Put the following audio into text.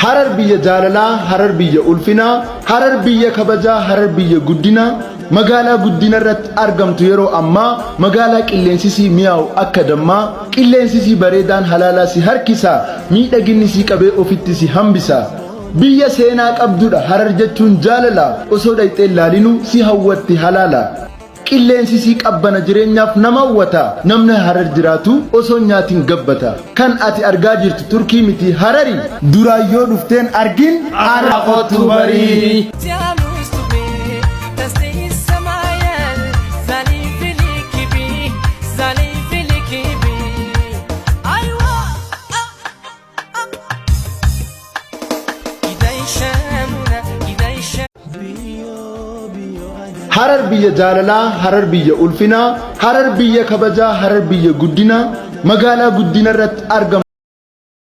Harar biyya jaalalaa, harar biyya ulfinaa, harar biyya kabajaa, harar biyya guddinaa. Magaalaa guddina irratti argamtu yeroo ammaa magaalaa qilleensisii mi'aawu akka dammaa, qilleensisii bareedaan halaalaa si harkisaa, miidhaginni si qabee ofitti si hambisa. Biyya seenaa qabdudha harar jechuun jaalala, osoo dhayxee laalinu si hawwatti halaala. Qilleensisii qabbana jireenyaaf nama hawwata, namni harar jiraatu osoo nyaatiin gabbata. Kan ati argaa jirtu turkii miti harari, duraayyoo dhufteen argin harar kootu barii. Harar biyya jaalalaa, harar biyya ulfinaa, harar biyya kabajaa, harar biyya guddinaa. Magaalaa guddina irratti argamtu